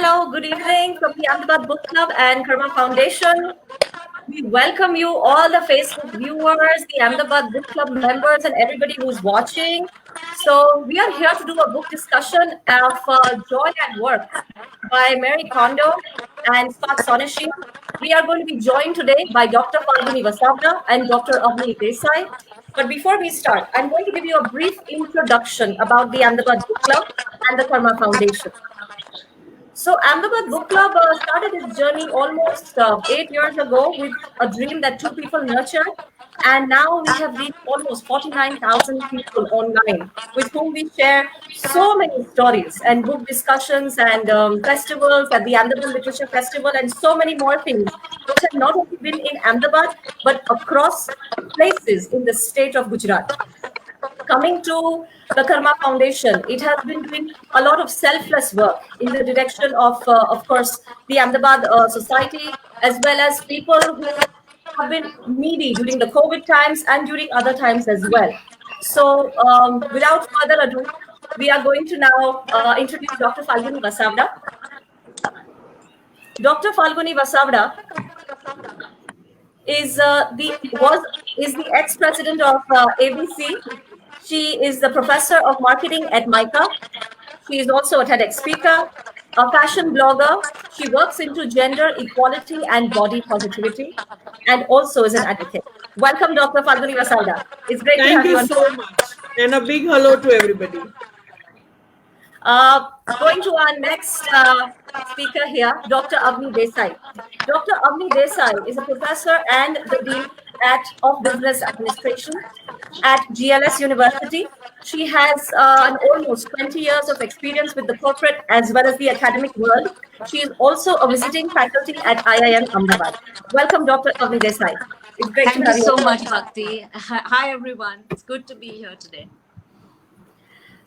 Hello, good evening from the Ahmedabad Book Club and Karma Foundation. We welcome you, all the Facebook viewers, the Ahmedabad Book Club members, and everybody who's watching. So, we are here to do a book discussion of Joy at Work by Mary Kondo and Scott Sonesheen. We are going to be joined today by Dr. Falguni Vasavda and Dr. Agni Desai. But before we start, I'm going to give you a brief introduction about the Ahmedabad Book Club and the Karma Foundation. So Ahmedabad Book Club started its journey almost 8 years ago with a dream that two people nurtured. And now we have reached almost 49,000 people online with whom we share so many stories and book discussions and festivals at the Ahmedabad Literature Festival and so many more things, which have not only been in Ahmedabad, but across places in the state of Gujarat. Coming to the Karma Foundation, it has been doing a lot of selfless work in the direction of course, the Ahmedabad society, as well as people who have been needy during the COVID times and during other times as well. So, without further ado, we are going to now introduce Dr. Falguni Vasavda. Dr. Falguni Vasavda is the ex-president of ABC. She is the professor of marketing at MICA. She is also a TEDx speaker, a fashion blogger. She works into gender equality and body positivity, and also is an advocate. Welcome, Dr. Falguni Vasavda. It's great to have you on. Thank you so much. And a big hello to everybody. Going to our next speaker here, Dr. Agni Desai. Dr. Agni Desai is a professor and the dean of business administration at GLS University. She has almost 20 years of experience with the corporate as well as the academic world. She is also a visiting faculty at IIM Ahmedabad. Welcome, Dr. Agni Desai. It's great to have you. Thank you so much, Bhakti. Hi, everyone. It's good to be here today.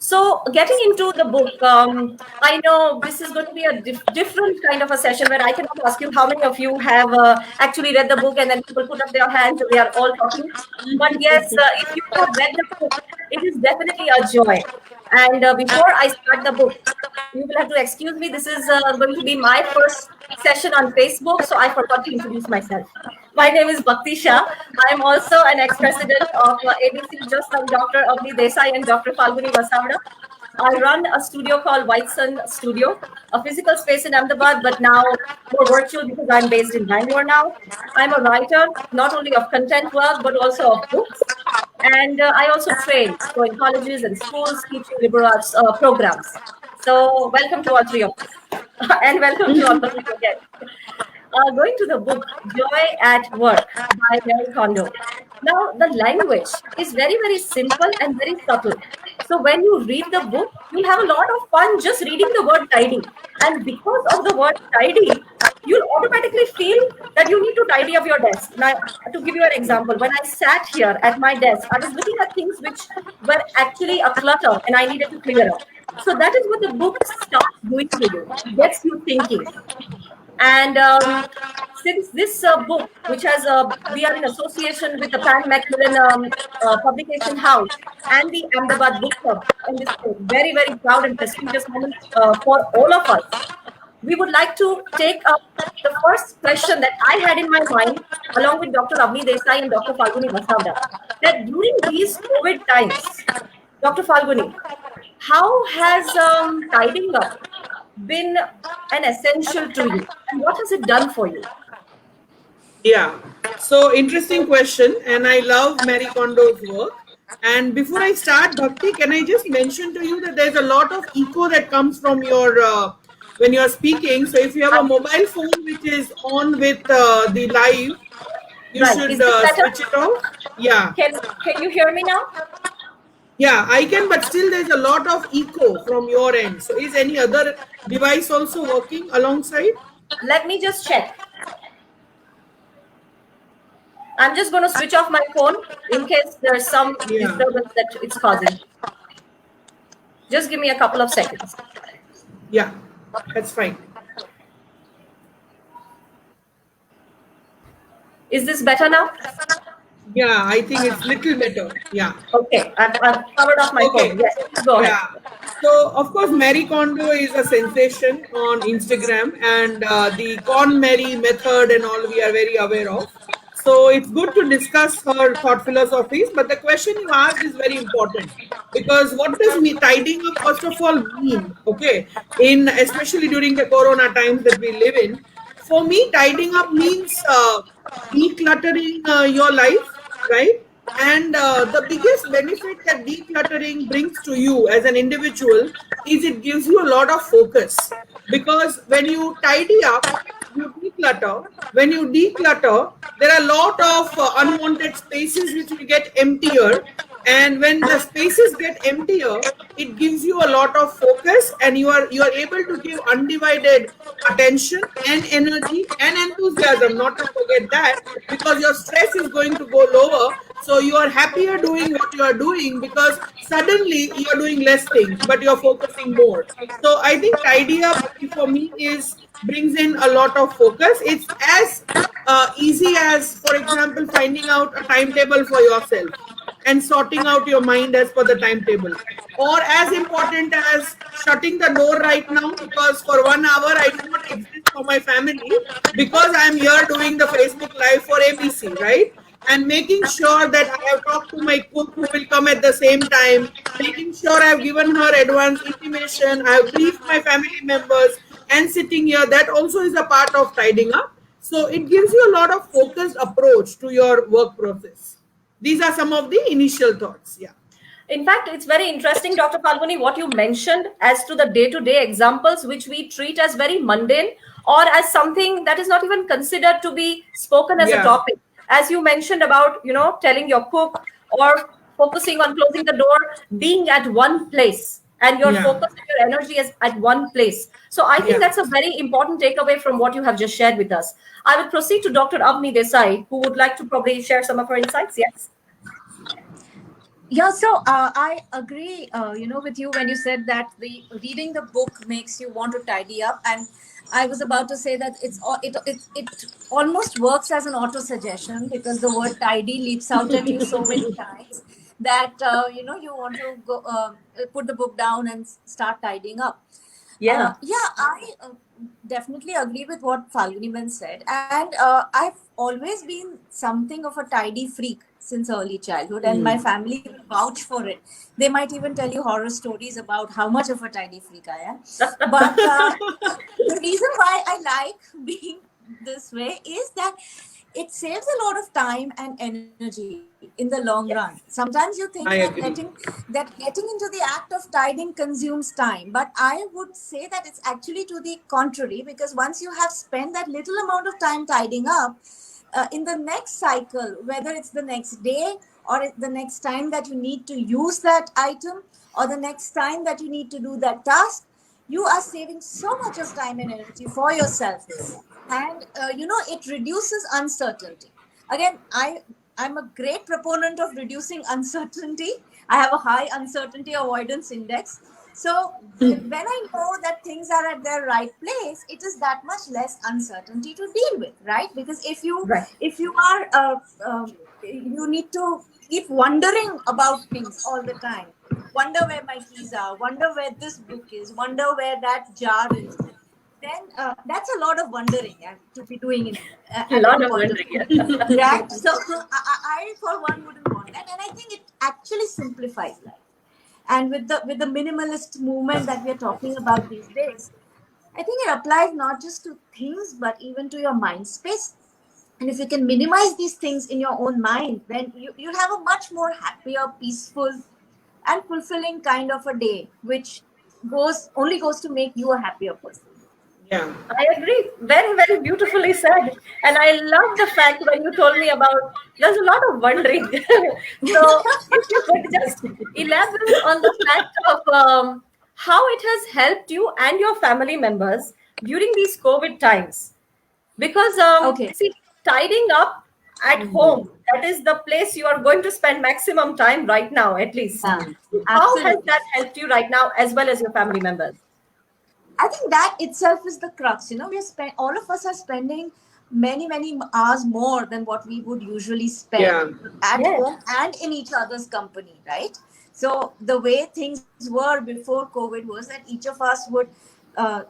So getting into the book, I know this is going to be a different kind of a session where I cannot ask you how many of you have actually read the book and then people put up their hands and we are all talking. But yes, if you have read the book, it is definitely a joy. And before I start the book, you will have to excuse me. This is going to be my first session on Facebook, so I forgot to introduce myself. My name is Bhakti Shah. I am also an ex-president of ABC, just like Dr. Agni Desai and Dr. Falguni Vasavda. I run a studio called White Sun Studio, a physical space in Ahmedabad, but now more virtual because I'm based in Bangalore now. I'm a writer, not only of content work, but also of books. And I also train, so in colleges and schools, teaching liberal arts programs. So welcome to all three of us. And welcome to all of you again. Going to the book, Joy at Work by Mary Kondo. Now, the language is very, very simple and very subtle. So when you read the book, you'll have a lot of fun just reading the word tidy. And because of the word tidy, you'll automatically feel that you need to tidy up your desk. Now, to give you an example, when I sat here at my desk, I was looking at things which were actually a clutter and I needed to clear up. So that is what the book starts doing to you. It gets you thinking. And since this book, which has we are in association with the Pan Macmillan publication house and the Ahmedabad Book Club, and this is very, very proud and prestigious moment for all of us, we would like to take up the first question that I had in my mind, along with Dr. Agni Desai and Dr. Falguni Vasavda, that during these COVID times, Dr. Falguni, how has tidying up been an essential to you, and what has it done for you? Yeah, so interesting question, and I love Mary Kondo's work. And before I start, Bhakti, can I just mention to you that there's a lot of echo that comes from your when you're speaking. So if you have a mobile phone which is on with the live, you should switch it off. Yeah. Can you hear me now? Yeah, I can, but still there's a lot of echo from your end. So is any other device also working alongside? Let me just check. I'm just going to switch off my phone in case there's some disturbance that it's causing. Just give me a couple of seconds. Yeah, that's fine. Is this better now? Yeah, I think it's little better. Yeah. Okay, I've covered off my phone. Yes, go ahead. So, of course, Marie Kondo is a sensation on Instagram, and the Con Mary method and all we are very aware of. So, it's good to discuss her thought philosophies. But the question you asked is very important, because what does me tidying up first of all mean? Okay, in especially during the Corona times that we live in, for me, tidying up means decluttering your life, right? And the biggest benefit that decluttering brings to you as an individual is it gives you a lot of focus. Because when you tidy up, you declutter. When you declutter, there are a lot of unwanted spaces which will get emptier. And when the spaces get emptier, it gives you a lot of focus, and you are able to give undivided attention and energy and enthusiasm, not to forget that, because your stress is going to go lower, so you are happier doing what you are doing, because suddenly you are doing less things but you're focusing more. So I think tidy up for me is brings in a lot of focus. It's as easy as, for example, finding out a timetable for yourself and sorting out your mind as per the timetable, or as important as shutting the door right now, because for 1 hour I do not exist for my family, because I'm here doing the Facebook live for ABC, right? And making sure that I have talked to my cook who will come at the same time, making sure I've given her advance intimation, I've briefed my family members, and sitting here, that also is a part of tidying up. So it gives you a lot of focused approach to your work process. These are some of the initial thoughts. Yeah. In fact, it's very interesting, Dr. Falguni, what you mentioned as to the day-to-day examples, which we treat as very mundane or as something that is not even considered to be spoken as a Yeah. topic. As you mentioned about, telling your cook or focusing on closing the door, being at one place, and your Yeah. focus and your energy is at one place. So I think Yeah. that's a very important takeaway from what you have just shared with us. I will proceed to Dr. Agni Desai, who would like to probably share some of her insights. Yes. Yeah, so I agree, with you when you said that the reading the book makes you want to tidy up, and I was about to say that it almost works as an auto suggestion, because the word tidy leaps out at you so many times that you want to go put the book down and start tidying up. Yeah. Yeah, I definitely agree with what Falguni Ben said. And I've always been something of a tidy freak since early childhood, and my Mm. family will vouch for it. They might even tell you horror stories about how much of a tidy freak I am. But the reason why I like being this way is that it saves a lot of time and energy in the long run. Yes. Sometimes you think that I agree. getting into the act of tidying consumes time, but I would say that it's actually to the contrary, because once you have spent that little amount of time tidying up, in the next cycle, whether it's the next day or the next time that you need to use that item or the next time that you need to do that task, you are saving so much of time and energy for yourself. And it reduces uncertainty. Again, I'm a great proponent of reducing uncertainty. I have a high uncertainty avoidance index. So when I know that things are at their right place, it is that much less uncertainty to deal with, right? Because Right. if you are you need to keep wondering about things all the time, wonder where my keys are, wonder where this book is, wonder where that jar is, then that's a lot of wondering to be doing in, A at lot one of point of wondering. time. Right? So I, for one, wouldn't want that, and I think it actually simplifies life. And with the minimalist movement that we're talking about these days, I think it applies not just to things but even to your mind space. And if you can minimize these things in your own mind, then you'll have a much more happier, peaceful, and fulfilling kind of a day, which goes to make you a happier person. Yeah. I agree. Very, very beautifully said. And I love the fact when you told me about there's a lot of wondering. So if you could just elaborate on the fact of how it has helped you and your family members during these COVID times. Because Okay. see, tidying up at home, that is the place you are going to spend maximum time right now, at least. Yeah, So how has absolutely. that helped you right now as well as your family members? I think that itself is the crux. All of us are spending many, many hours more than what we would usually spend Yeah. at Yes. home and in each other's company, right? So the way things were before COVID was that each of us would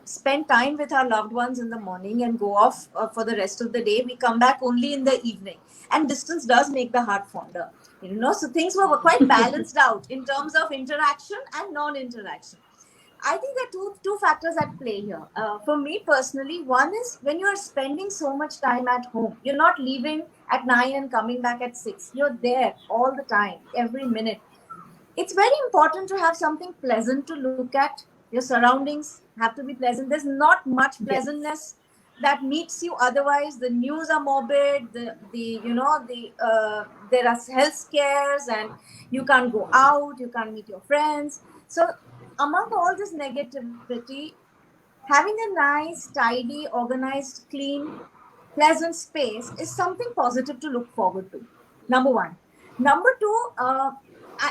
spend time with our loved ones in the morning and go off for the rest of the day. We come back only in the evening, and distance does make the heart fonder. So things were quite balanced out in terms of interaction and non-interaction. I think there are two factors at play here. For me personally, one is when you are spending so much time at home, you're not leaving at 9 and coming back at 6. You're there all the time, every minute. It's very important to have something pleasant to look at. Your surroundings have to be pleasant. There's not much Yes. pleasantness that meets you otherwise. The news are morbid. There are health scares, and you can't go out. You can't meet your friends. So among all this negativity, having a nice, tidy, organized, clean, pleasant space is something positive to look forward to. Number one. Number two,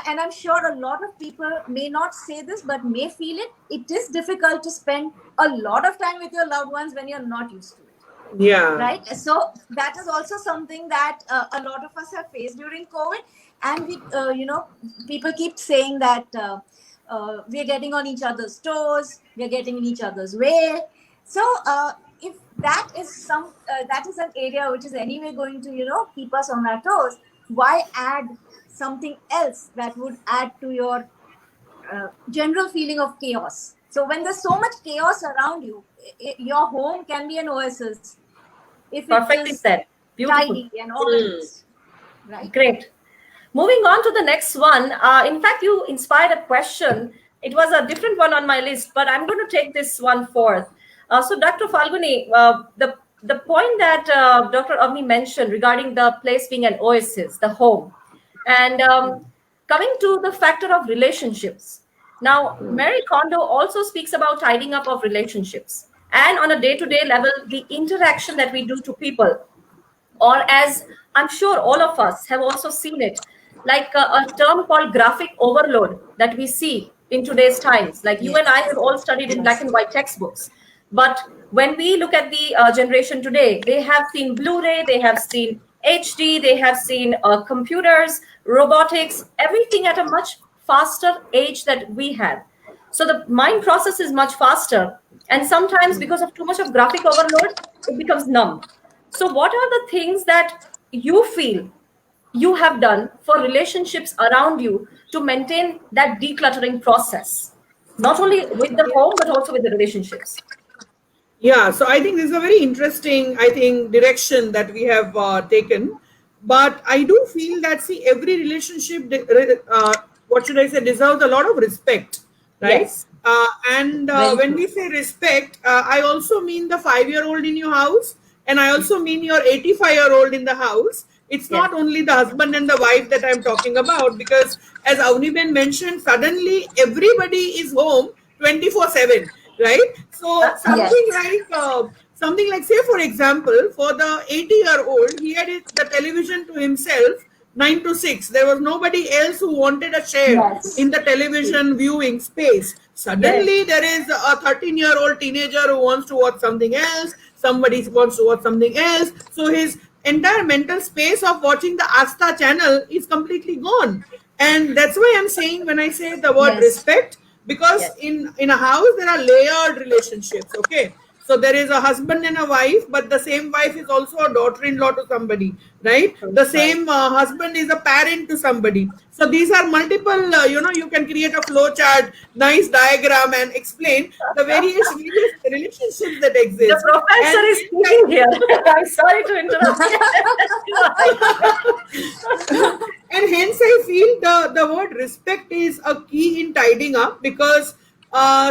and I'm sure a lot of people may not say this but may feel it. It is difficult to spend a lot of time with your loved ones when you're not used to it, Yeah. right? So that is also something that a lot of us have faced during COVID. And people keep saying that we're getting on each other's toes, we're getting in each other's way. So if that is an area which is anyway going to keep us on our toes, why add something else that would add to your general feeling of chaos? So when there's so much chaos around you, your home can be an oasis if it Perfectly is said. Beautiful. tidy and organized, right? Great. Moving on to the next one. In fact, you inspired a question. It was a different one on my list, but I'm going to take this one forth. So, Dr. Falguni, the point that Dr. Agni mentioned regarding the place being an oasis, the home, and coming to the factor of relationships. Now, Mary Kondo also speaks about tidying up of relationships, and on a day-to-day level, the interaction that we do to people, or as I'm sure all of us have also seen it, like a term called graphic overload that we see in today's times. Like you and I have all studied in black and white textbooks. But when we look at the generation today, they have seen Blu-ray, they have seen HD, they have seen computers, robotics, everything at a much faster age that we have. So the mind process is much faster. And sometimes because of too much of graphic overload, it becomes numb. So, what are the things that you feel you have done for relationships around you to maintain that decluttering process, not only with the home but also with the relationships? Yeah, so I think this is a very interesting, I think, direction that we have taken. But I do feel that, see, every relationship, what should I say, deserves a lot of respect, right? Yes, And Very when true. we say respect, I also mean the 5-year-old in your house, and I also mean your 85-year-old in the house. It's yes, not only the husband and the wife that I'm talking about, because as Avniben mentioned, suddenly everybody is home 24/7, right? So Yes. something like, say for example, for the 80-year-old, he had the television to himself 9 to 6. There was nobody else who wanted a share Yes. in the television viewing space. yes, Suddenly there is a 13-year-old teenager who wants to watch something else, somebody wants to watch something else, so his entire mental space of watching the Asta channel is completely gone. And that's why I'm saying, when I say the word Yes. respect, because yes, in a house there are layered relationships, okay? So there is a husband and a wife, but the same wife is also a daughter-in-law to somebody, right? The right. same husband is a parent to somebody. So these are multiple, you can create a flow chart, nice diagram, and explain the various relationships that The exist. professor And is speaking here. I'm sorry to interrupt. and hence I feel the word respect is a key in tidying up, because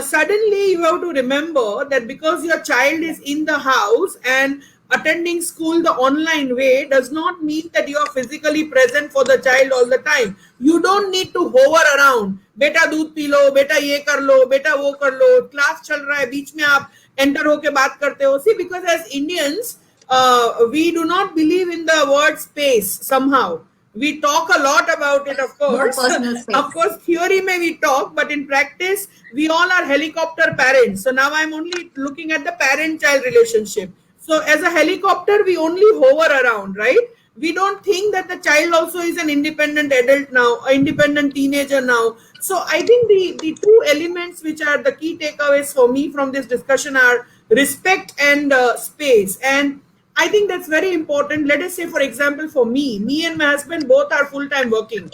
suddenly you have to remember that because your child is in the house and attending school the online way does not mean that you are physically present for the child all the time. You don't need to hover around, beta दूध P low, बेटा ये कर लो, बेटा वो कर लो, class चल रहा है, बीच में आप enter होके बात करते हो. See, because as Indians, we do not believe in the word space somehow. We talk a lot about it, of No course. personal Of space. course, theory may we talk, but in practice, we all are helicopter parents. So now I'm only looking at the parent-child relationship. So as a helicopter, we only hover around, right? We don't think that the child also is an independent adult now, an independent teenager now. So I think the two elements which are the key takeaways for me from this discussion are respect and space. And I think that's very important. Let us say, for example, for me and my husband both are full time working,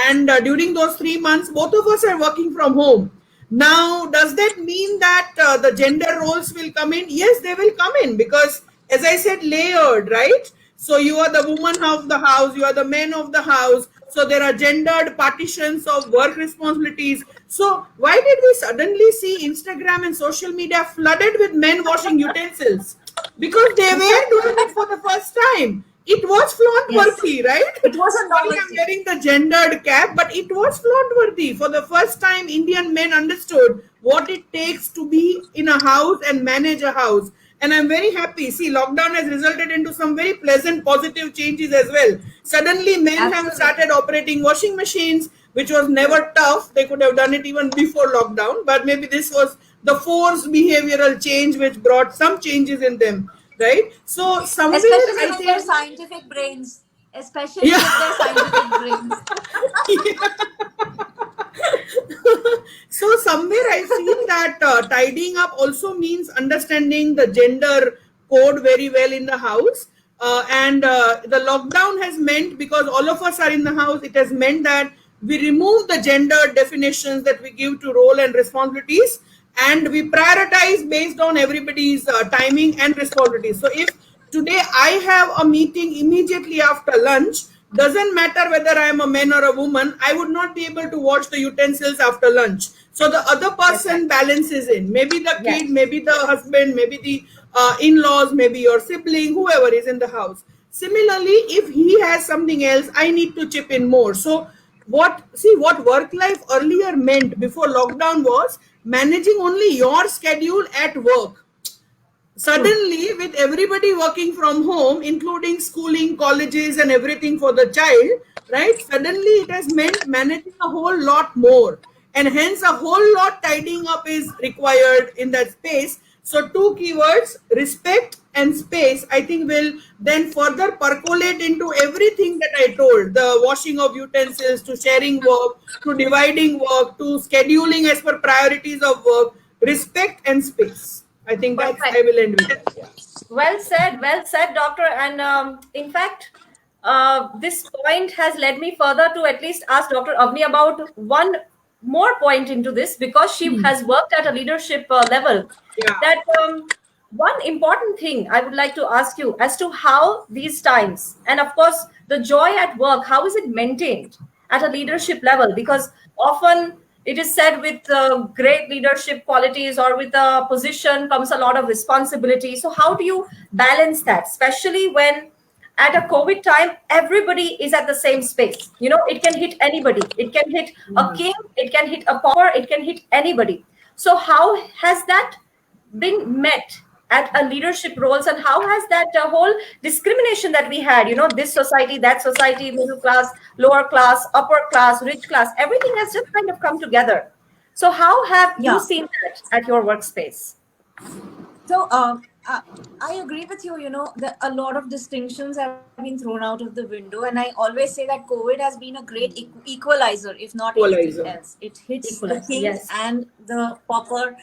and during those 3 months, both of us are working from home. Now, does that mean that the gender roles will come in? Yes, they will come in, because, as I said, layered, right? So you are the woman of the house, you are the man of the house. So there are gendered partitions of work responsibilities. So why did we suddenly see Instagram and social media flooded with men washing utensils? Because they were doing it for the first time. It was flaunt Yes. worthy, right? It was a Sorry, I'm novelty. wearing the gendered cap, but it was flaunt worthy. For the first time, Indian men understood what it takes to be in a house and manage a house. And I'm very happy. See, lockdown has resulted into some very pleasant, positive changes as well. Suddenly, men have Absolutely. started operating washing machines, which was never tough. They could have done it even before lockdown, but maybe this was the forced behavioral change which brought some changes in them, right? So somewhere Especially I with their think, scientific brains. Especially yeah. with their scientific brains. So somewhere I feel that tidying up also means understanding the gender code very well in the house. And the lockdown has meant, because all of us are in the house, it has meant that we remove the gender definitions that we give to role and responsibilities, and we prioritize based on everybody's timing and responsibilities. So if today I have a meeting immediately after lunch, doesn't matter whether I am a man or a woman, I would not be able to wash the utensils after lunch. So the other That's right. person balances in. Maybe the kid, Yes. maybe the husband, maybe the in-laws, maybe your sibling, whoever is in the house. Similarly, if he has something else, I need to chip in more. So what work life earlier meant before lockdown was managing only your schedule at work. True. Suddenly, with everybody working from home, including schooling, colleges, and everything for the child, right? Suddenly, it has meant managing a whole lot more, and hence a whole lot tidying up is required in that space. So two keywords, respect and space, I think will then further percolate into everything that I told: the washing of utensils, to sharing work, to dividing work, to scheduling as per priorities of work. Respect and space, I think that's, I Perfect. will end with that. Yeah. Well said, doctor. And in fact, this point has led me further to at least ask Dr. Avni about one more point into this, because she has worked at a leadership level. Yeah. That one important thing I would like to ask you as to how these times, and of course, the joy at work, how is it maintained at a leadership level? Because often it is said with great leadership qualities or with a position comes a lot of responsibility. So how do you balance that, especially when at a COVID time everybody is at the same space? It can hit anybody. It can hit a king, it can hit a pauper, it can hit anybody. So how has that been met at a leadership roles, and how has that whole discrimination that we had, this society, that society, middle class, lower class, upper class, rich class, everything has just kind of come together. So how have you Yeah. seen that at your workspace? So I agree with you. You know, a lot of distinctions have been thrown out of the window, and I always say that COVID has been a great equalizer, if not anything Equalizer. else. It hits the Equalizer, king yes. and the pauper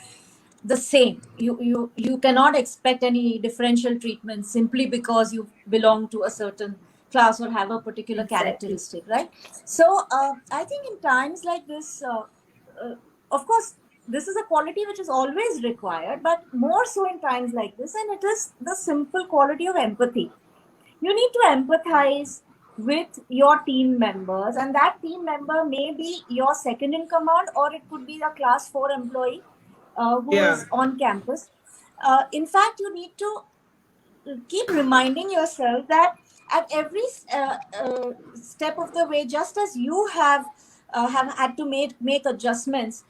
the same. You cannot expect any differential treatment simply because you belong to a certain class or have a particular Exactly. characteristic, right? So I think in times like this, uh, of course, this is a quality which is always required, but more so in times like this, and it is the simple quality of empathy. You need to empathize with your team members, and that team member may be your second in command, or it could be a class 4 employee who Yeah. is on campus. In fact, you need to keep reminding yourself that at every step of the way, just as you have had to make adjustments,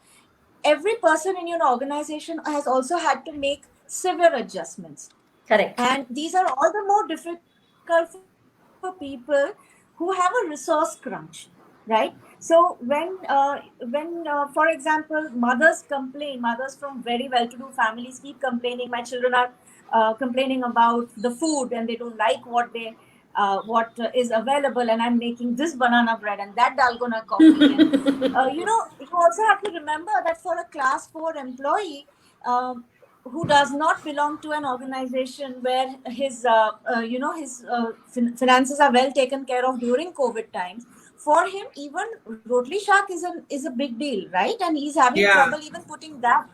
every person in your organization has also had to make severe adjustments, Correct. and these are all the more difficult for people who have a resource crunch, right? So when for example, mothers from very well-to-do families keep complaining, my children are complaining about the food and they don't like what they what is available, and I'm making this banana bread and that dalgona coffee. And you also have to remember that for a class 4 employee, who does not belong to an organization where his finances are well taken care of during COVID times, for him even rotli shak is a big deal, right? And he's having Yeah. trouble even putting that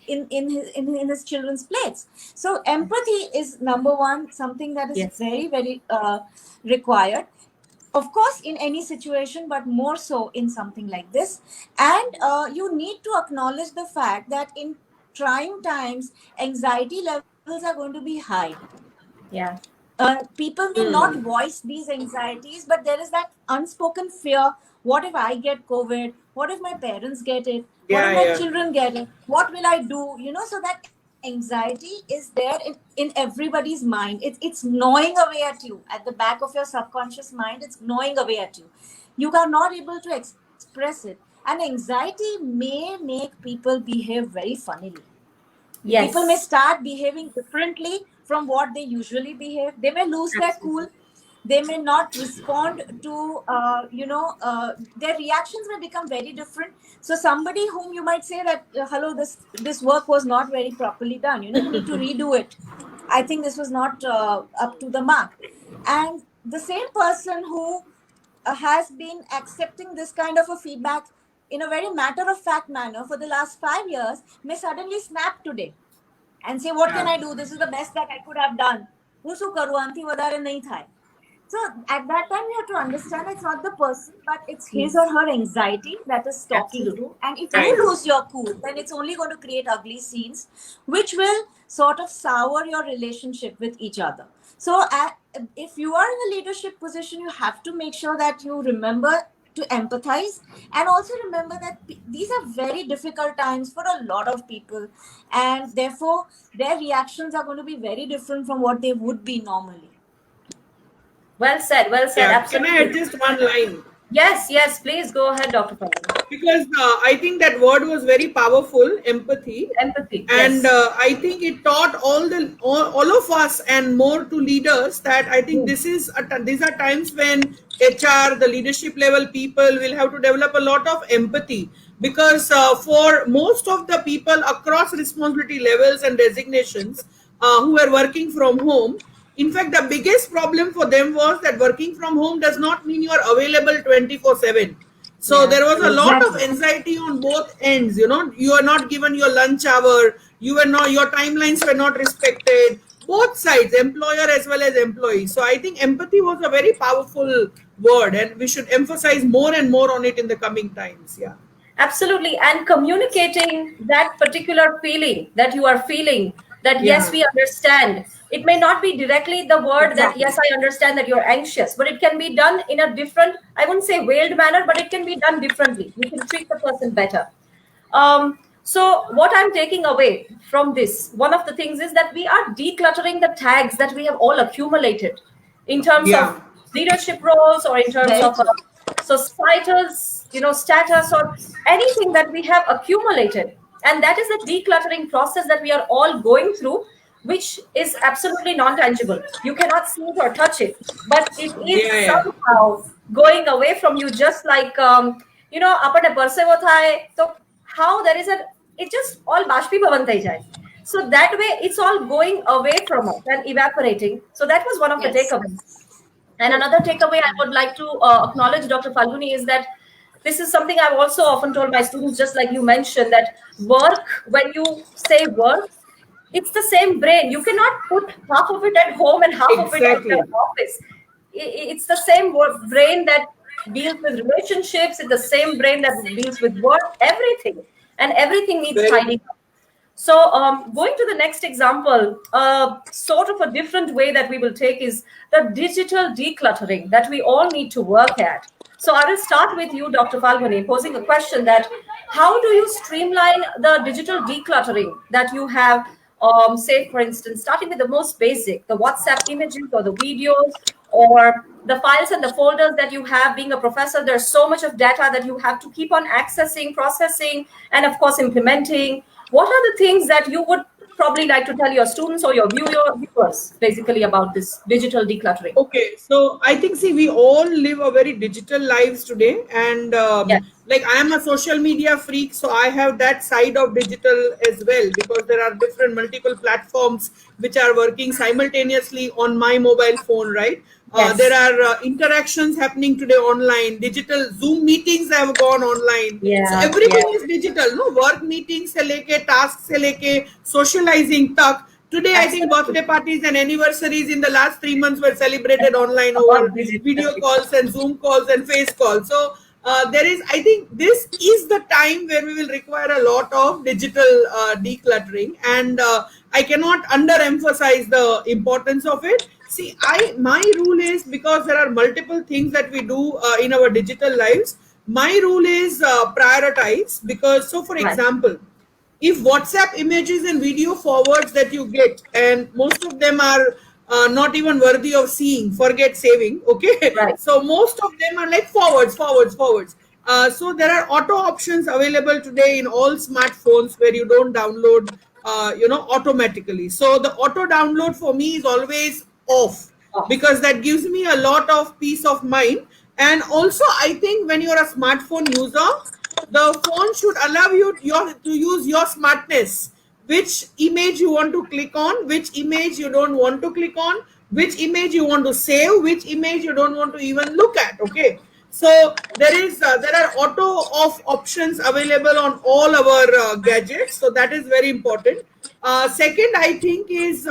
in his children's plates. So empathy is number one, something that is Yes. very very required, of course, in any situation, but more so in something like this. And you need to acknowledge the fact that in trying times, anxiety levels are going to be high. Yeah. People may not Hmm. voice these anxieties, but there is that unspoken fear. What if I get COVID? What if my parents get it? What if Yeah, my yeah. children get it? What will I do? So that anxiety is there in everybody's mind. It's gnawing away at you at the back of your subconscious mind. It's gnawing away at you. You are not able to express it. And anxiety may make people behave very funnily. People may Yes. start behaving differently from what they usually behave. They may lose their cool. Absolutely. They may not respond to their reactions may become very different. So somebody whom you might say that, hello, this work was not very properly done, you need to redo it. I think this was not up to the mark. And the same person who has been accepting this kind of a feedback in a very matter of fact manner for the last 5 years may suddenly snap today and say, what can Yeah. I do? This is the best that I could have done. હું શું કરું? આનથી વધારે નહીં થાય. So at that time, you have to understand it's not the person, but it's his or Yes. her anxiety that is stopping you. Absolutely. And if you Right. lose your cool, then it's only going to create ugly scenes, which will sort of sour your relationship with each other. So if you are in a leadership position, you have to make sure that you remember to empathize, and also remember that these are very difficult times for a lot of people, and therefore their reactions are going to be very different from what they would be normally. Well said. Well said. Yeah. Can I Absolutely. adjust one line? Yes. Yes. Please go ahead, Dr. Pawan. Because I think that word was very powerful, empathy. Empathy. And Yes. I think it taught all of us and more to leaders that I think Hmm. these are times when HR, the leadership level people will have to develop a lot of empathy, because for most of the people across responsibility levels and designations who are working from home, in fact, the biggest problem for them was that working from home does not mean you are available 24/7. So Yeah. there was a lot of Exactly. anxiety on both ends. You are not given your lunch hour. Your timelines were not respected. Both sides, employer as well as employee. So I think empathy was a very powerful word, and we should emphasize more and more on it in the coming times. Yeah. Absolutely. And communicating that particular feeling that you are feeling, that yes, Yeah. we understand. It may not be directly the word that Exactly. yes, I understand that you're anxious, but it can be done in a different, I wouldn't say veiled manner, but it can be done differently. You can treat the person better. So what I'm taking away from this, one of the things is that we are decluttering the tags that we have all accumulated in terms of Yeah. leadership roles or in terms Very of true. societal, status or anything that we have accumulated. And that is the decluttering process that we are all going through, which is absolutely non-tangible. You cannot see it or touch it, but it is Yeah. Yeah. somehow going away from you, just like આપણે પરસેવો થાય તો how there is a, it just all બાષ્પીભવન થઈ જાય. So that way it's all going away from us and evaporating. So that was one of the Yes. takeaways. And another takeaway I would like to acknowledge, Dr. Falguni, is that this is something I've also often told my students, just like you mentioned, that work, when you say work, it's the same brain. You cannot put half of it at home and half of it at the Exactly. office. It's the same brain that deals with relationships. It's the same brain that deals with work, everything. And everything needs Very. tidying up. So, going to the next example, sort of a different way that we will take is the digital decluttering that we all need to work at. So, I will start with you, Dr. Falguni, posing a question that how do you streamline the digital decluttering that you have, say, for instance, starting with the most basic, the WhatsApp images or the videos or the files and the folders that you have. Being a professor, there's so much of data that you have to keep on accessing, processing, and of course, implementing. What are the things that you would probably like to tell your students or your viewers basically about this digital decluttering? Okay, so I think, see, we all live a very digital lives today, and Yes. like I am a social media freak, so I have that side of digital as well, because there are different multiple platforms which are working simultaneously on my mobile phone, right? There Yes. are interactions happening today online. Digital Zoom meetings have gone online, so Yeah. Yeah. everything is digital. No, work meetings se leke, tasks se leke, socializing tak. Today, I think Absolutely. birthday parties and anniversaries in the last 3 months were celebrated online About over digital. video calls and Zoom calls and face calls. So there is, I think, this is the time where we will require a lot of digital decluttering, and I cannot underemphasize the importance of it. See, I my rule is, because there are multiple things that we do in our digital lives. My rule is prioritize, because, so for Right. example, if WhatsApp images and video forwards that you get, and most of them are not even worthy of seeing, forget saving. Okay, Right. so most of them are like forwards. So there are auto options available today in all smartphones where you don't download, automatically. So the auto download for me is always off, Off. because that gives me a lot of peace of mind. And also, I think when you're a smartphone user, the phone should allow to use your smartness, which image you want to click on, which image you don't want to click on, which image you want to save, which image you don't want to even look at. Okay, so there are auto off options available on all our gadgets, so that is very important. Second, I think, is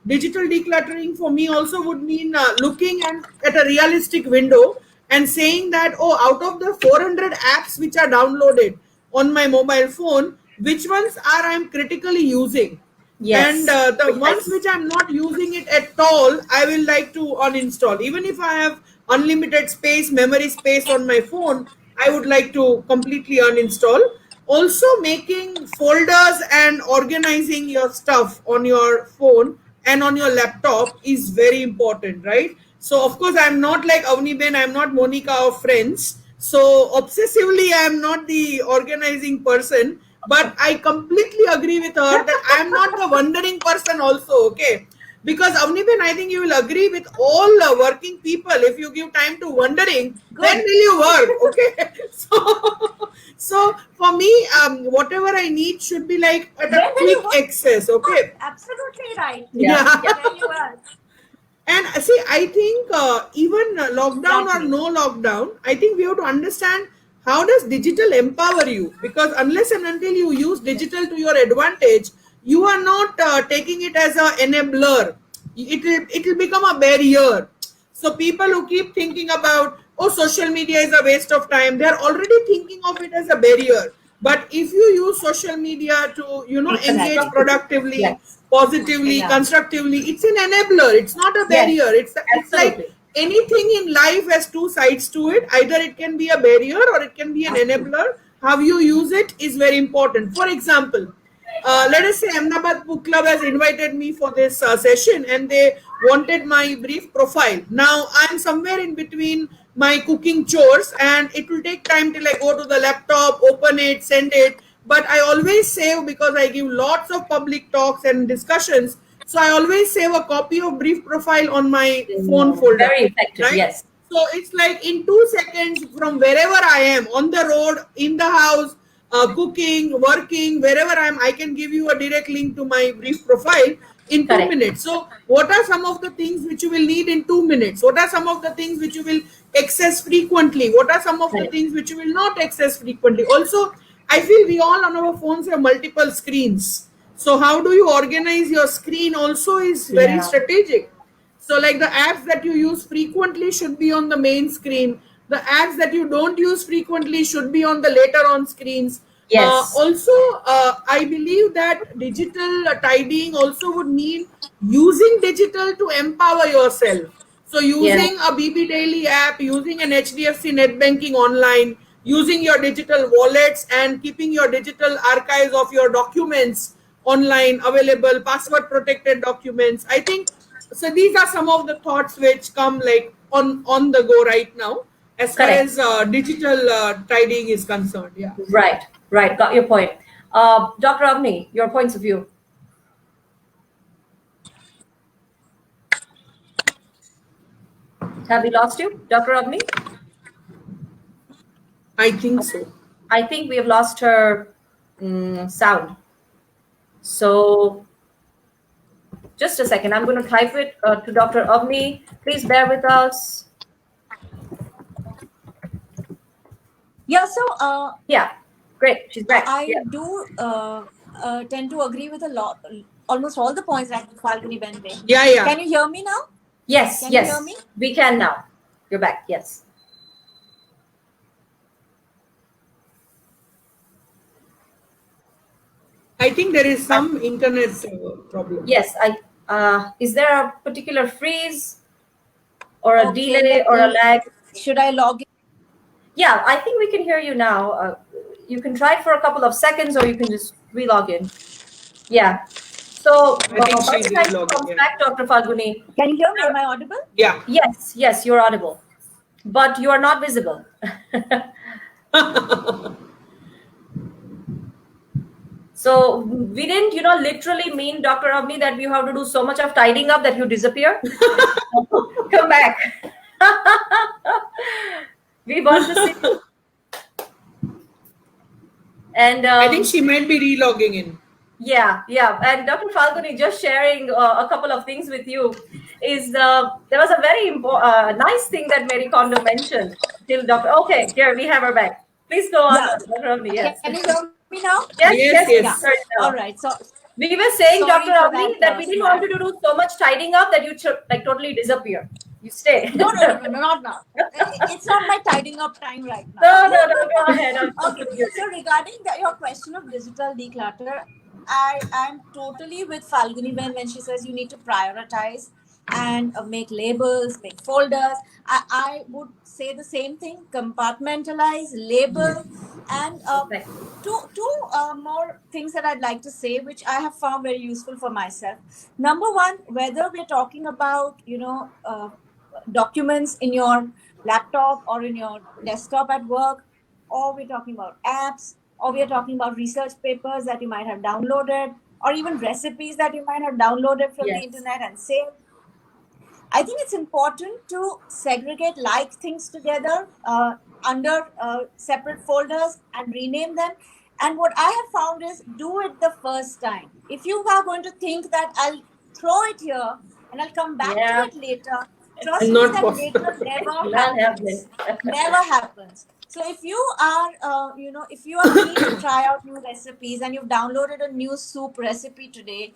digital decluttering for me also would mean looking at a realistic window and saying that, oh, out of the 400 apps which are downloaded on my mobile phone, which ones are I'm critically using, and Yes. the ones Precisely. which I'm not using it at all, I will like to uninstall. Even if I have unlimited space, memory space on my phone, I would like to completely uninstall. Also, making folders and organizing your stuff on your phone and on your laptop is very important, right? So of course, I'm not like Avni Ben, I'm not Monica of Friends, so obsessively I'm not the organizing person, but I completely agree with her that I am not the wandering person also. Okay, because Avni Ben, I think you will agree with all working people. If you give time to wandering, when Good. will you work? Okay, so for me, whatever I need should be like at a When will you quick work? access. Okay, Absolutely right. Yeah. yeah. Yeah. When you work. And see, I think even lockdown or Exactly. no lockdown, I think we have to understand how does digital empower you? Because unless and until you use digital to your advantage, you are not taking it as a enabler. It will become a barrier. So people who keep thinking about, oh, social media is a waste of time, they are already thinking of it as a barrier. But if you use social media to, Reconnect. engage productively, Yes. positively, Yeah. constructively, it's an enabler. It's not a Yes. barrier. It's like Absolutely. anything in life has two sides to it. Either it can be a barrier or it can be an Absolutely. enabler. How you use it is very important. For example, let us say Ahmedabad Book Club has invited me for this session, and they wanted my brief profile. Now I'm somewhere in between my cooking chores, and it will take time till I go to the laptop, open it, send it. But I always save, because I give lots of public talks and discussions. So I always save a copy of brief profile on my phone folder, Very effective. right? Yes. So it's like in 2 seconds, from wherever I am, on the road, in the house, cooking, working, wherever I am, I can give you a direct link to my brief profile in two Correct. minutes. So, what are some of the things which you will need in 2 minutes? What are some of the things which you will access frequently? What are some of the Correct. things which you will not access frequently? Also, I feel we all on our phones have multiple screens. So, how do you organize your screen also is very Yeah. strategic. So, like the apps that you use frequently should be on the main screen. The apps that you don't use frequently should be on the later on screens. Yes. Also, I believe that digital tidying also would mean using digital to empower yourself. So, Yeah. using a BB Daily app, using an HDFC net banking online, using your digital wallets, and keeping your digital archives of your documents online available, password protected documents. I think so. These are some of the thoughts which come like on the go right now, as far Correct. as digital tidying is concerned. Yeah. Right. Right. Got your point. Dr. Avni, your points of view. Have we lost you, Dr. Avni? I think so. I think we have lost her sound. So just a second. I'm going to type it to Dr. Avni. Please bear with us. Yeah, so Yeah, great. She's back. I Yeah. do tend to agree with a lot, almost all the points that Falguni Ben made. Yeah, yeah. Can you hear me now? Yes, Can you hear yes. me? We can now. You're back. Yes. I think there is I, some internet problem. yes. Is there a particular freeze or a Okay, delay or a lag? should I log in? Yeah, I think we can hear you now. You can try for a couple of seconds, or you can just relog in. Yeah. So I think by she's the time she relogging. comes Yeah. back, Dr. Falguni, Can you hear me? Am I audible? Yeah. yes, yes, you're audible, but you are not visible. So we didn't, literally mean, Dr. Avni, that you have to do so much of tidying up that you disappear. Come back. We want to see. And I think she might be relogging in. yeah, yeah. And Dr. Falguni, just sharing a couple of things with you is there was a very nice thing that Mary Kondo mentioned. Till Dr. Okay, here we have her back. Please go on, Yeah. Dr. Avni. Yes. Can you hear me now? Yes, Yes, yes, we yes. can hear you All now. right. So We were saying, sorry Dr. for Avni, that that we didn't want snap. you to do so much tidying up that you should like totally disappear. You stay. No, no, no, no, no, not now. It's not my tidying up time right now. No, no, no. Go ahead. I'm just Okay, curious. so regarding your question of digital declutter, I'm totally with Falguni when she says you need to prioritize and make labels, make folders. I would say the same thing: compartmentalize, label, and Right. two more things that I'd like to say, which I have found very useful for myself. Number one, whether we're talking about documents in your laptop or in your desktop at work, or we're talking about apps, or we're talking about research papers that you might have downloaded, or even recipes that you might have downloaded from the Yes. internet and saved. I think it's important to segregate like things together under separate folders and rename them. And what I have found is do it the first time. If you are going to think that I'll throw it here and I'll come back to Yeah. it later, It's trust me Not that possible. later never not happening. happens. Never happens. So if you are, if you are keen to try out new recipes and you've downloaded a new soup recipe today,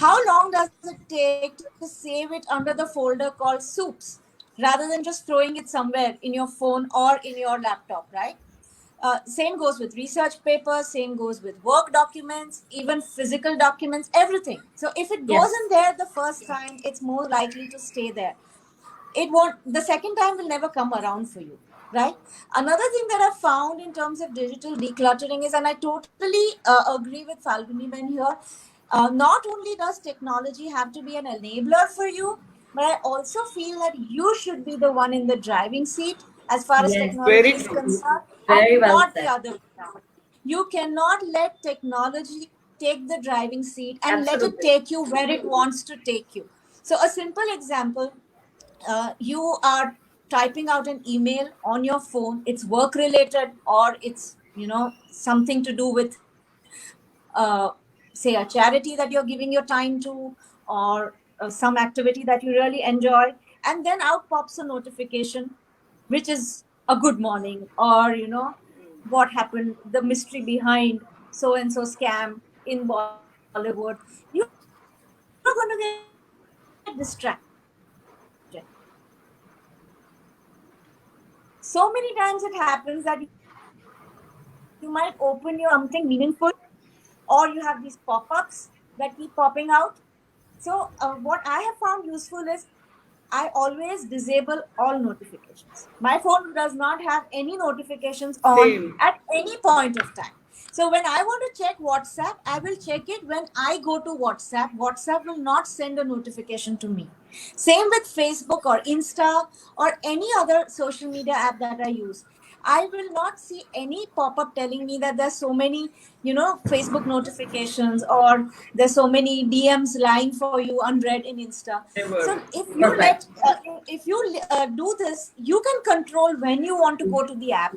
how long does it take to save it under the folder called soups rather than just throwing it somewhere in your phone or in your laptop, right? Same goes with research papers, same goes with work documents, even physical documents, everything. So if it goes Yes. in there the first time, it's more likely to stay there. It won't, the second time will never come around for you, right? Another thing that I found in terms of digital decluttering is, and I totally agree with Falguni Ben here, not only does technology have to be an enabler for you, but I also feel that you should be the one in the driving seat as far as Yes. technology Very is true. concerned, Very and well not the said. other way around. You cannot let technology take the driving seat and let it Absolutely. take you where it wants to take you. So a simple example, you are typing out an email on your phone, it's work related or it's something to do with say a charity that you're giving your time to, or some activity that you really enjoy, and then out pops a notification which is a good morning, or what happened, the mystery behind so and so scam in Bollywood. You're going to get distracted. So many times it happens that you might open your phone, something meaningful, or you have these pop-ups that keep popping out. So what I have found useful is I always disable all notifications. My phone does not have any notifications on Same. at any point of time. So when I want to check WhatsApp, I will check it when I go to WhatsApp. WhatsApp will not send a notification to me. Same with Facebook or Insta or any other social media app that I use. I will not see any pop-up telling me that there's so many, Facebook notifications, or there's so many DMs lying for you unread in Insta. Never. So Perfect. if you do this, you can control when you want to go to the app,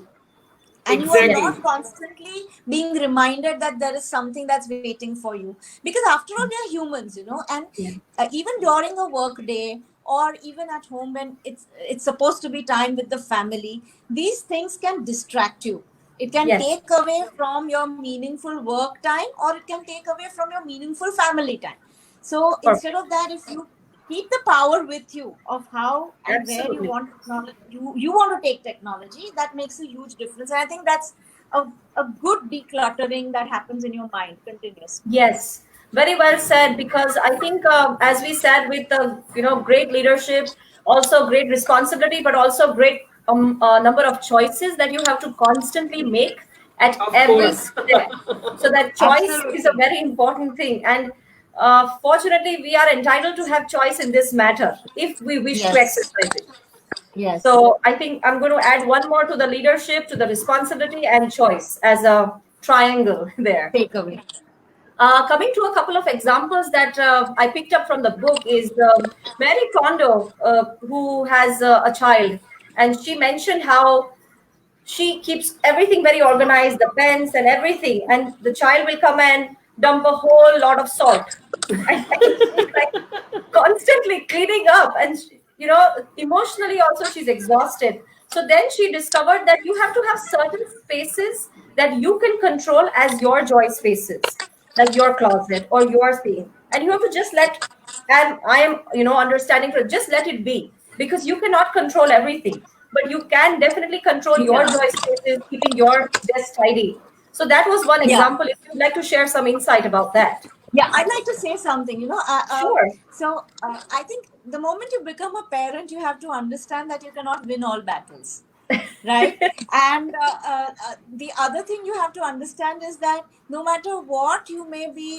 and you are Yes. Exactly. not constantly being reminded that there is something that's waiting for you, because after all we are humans, and Yeah. even during a work day, or even at home when it's supposed to be time with the family, these things can distract you. It can Yes. take away from your meaningful work time, or it can take away from your meaningful family time. So instead Perfect. of that, if you keep the power with you of how and where you Absolutely. want technology, you want to take technology, that makes a huge difference. And I think that's a, a good decluttering that happens in your mind continuously. Yes, very well said. Because I think, as we said, with great leadership, also great responsibility, but also great number of choices that you have to constantly make at Of every course. step. So that choice is a Absolutely. very important thing, and fortunately, we are entitled to have choice in this matter if we wish to Yes. exercise it. Yes. So I think I'm going to add one more to the leadership, to the responsibility and choice as a triangle there. Takeaway. Coming to a couple of examples that I picked up from the book is Mary Kondo, who has a child, and she mentioned how she keeps everything very organized, the pens and everything, and the child will come and dump a whole lot of salt, and she's like constantly cleaning up, and emotionally also she's exhausted. So then she discovered that you have to have certain spaces that you can control as your joy spaces, like your closet or your thing, and you have to just let, and I am understanding, for just let it be, because you cannot control everything, but you can definitely control your Yeah. joy spaces, keeping your desk tidy. So that was one Yeah. example. If you'd like to share some insight about that. Yeah, I'd like to say something. Sure. I think the moment you become a parent, you have to understand that you cannot win all battles, right? And the other thing you have to understand is that no matter what, you may be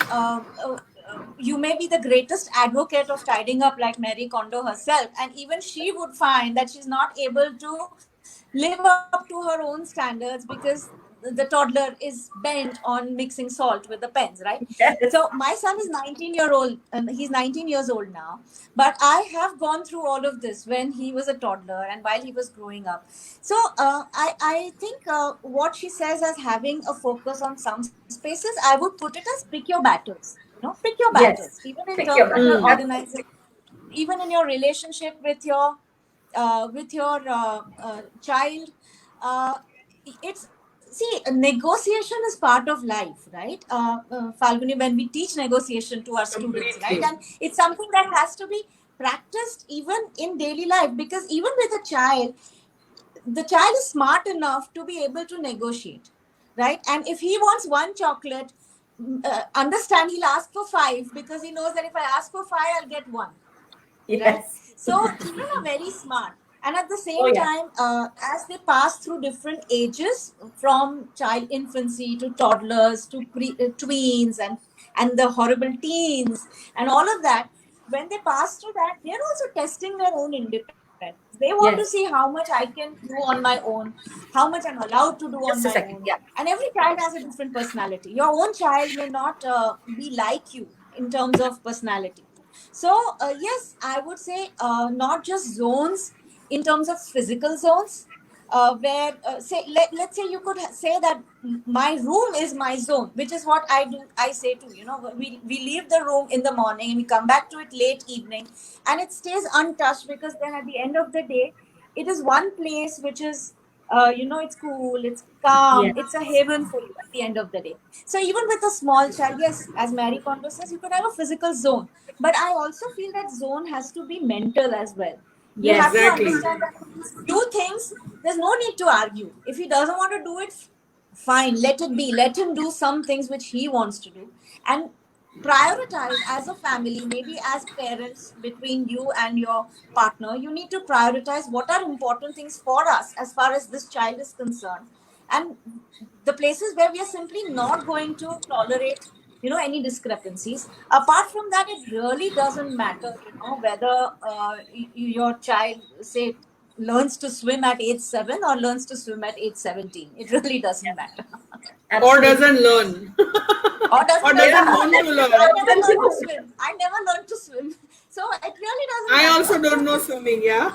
the greatest advocate of tidying up, like Mary Kondo herself, and even she would find that she's not able to live up to her own standards because the toddler is bent on mixing salt with the pens, right? So Yes. my son is 19-year-old, and he's 19 years old now, but I have gone through all of this when he was a toddler and while he was growing up. So I think what she says as having a focus on some spaces, I would put it as pick your battles. Pick your battles, Yes. even in Pick terms your of your battle. Mm. organization, even in your relationship with your child. Uh, it's see, negotiation is part of life, right? Falguni, when we teach negotiation to our students, right, and Completely. it's something that has to be practiced even in daily life, because even with a child, the child is smart enough to be able to negotiate, right? And if he wants one chocolate, understand, he'll ask for five, because he knows that if I ask for five, I'll get one, right? Yes. So children are very smart. And at the Oh same yeah. time, as they pass through different ages, from child infancy to toddlers to tweens, and the horrible teens and all of that, when they pass through that, they're also testing their own independence. They want to see Yes. how much I can do on my own, how much I'm allowed to do on Just my a second. own. Yeah. And every child has a different personality. Your own child may not be like you in terms of personality. So, yes, I would say not just zones in terms of physical zones, where, let's say you could say that my room is my zone, which is what I do. I say too, we leave the room in the morning and we come back to it late evening, and it stays untouched, because then at the end of the day, it is one place which is, it's cool, it's calm, Yes. it's a haven for you at the end of the day. So even with a small child, yes, as Mary Kondo says, you could have a physical zone, but I also feel that zone has to be mental as well. You have Yes. to Exactly. understand that when you do things, there's no need to argue. If he doesn't want to do it, fine, let it be. Let him do some things which he wants to do. And prioritize as a family, maybe as parents, between you and your partner, you need to prioritize what are important things for us as far as this child is concerned. And the places where we are simply not going to tolerate, any discrepancies. Apart from that, it really doesn't matter, whether your child, say, learns to swim at age 7 or learns to swim at age 17. It really doesn't matter. Or Absolutely. doesn't learn. Or doesn't Or learn. doesn't Yeah, want I to or learn. never doesn't learned to know. swim. I never learned to swim. So it really doesn't I matter. also don't know swimming, yeah.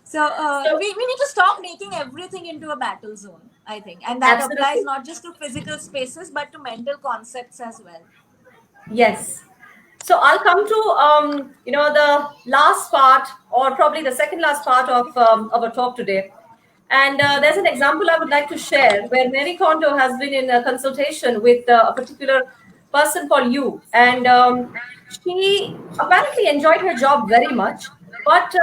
So So we need to stop making everything into a battle zone, I think. And that applies absolutely. not just to physical spaces, but to mental concepts as well. Yes. So I'll come to the last part, or probably the second last part of our talk today. And there's an example I would like to share where Mary Kondo has been in a consultation with a particular person called Yu, and she apparently enjoyed her job very much. But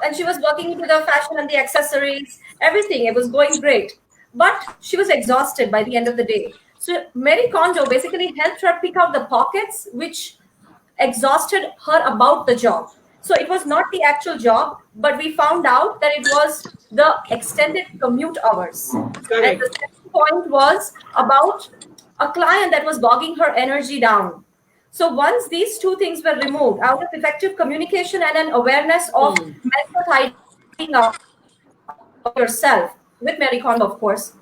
and she was working into the fashion and the accessories, everything. It was going great, but she was exhausted by the end of the day. So Mary Kondo basically helped her pick out the pockets which exhausted her about the job. So it was not the actual job, but we found out that it was the extended commute hours. And the Correct. second point was about a client that was bogging her energy down. So once these two things were removed out of effective communication and an awareness of Hmm. mental tidying up yourself with Mary Kondo, of course,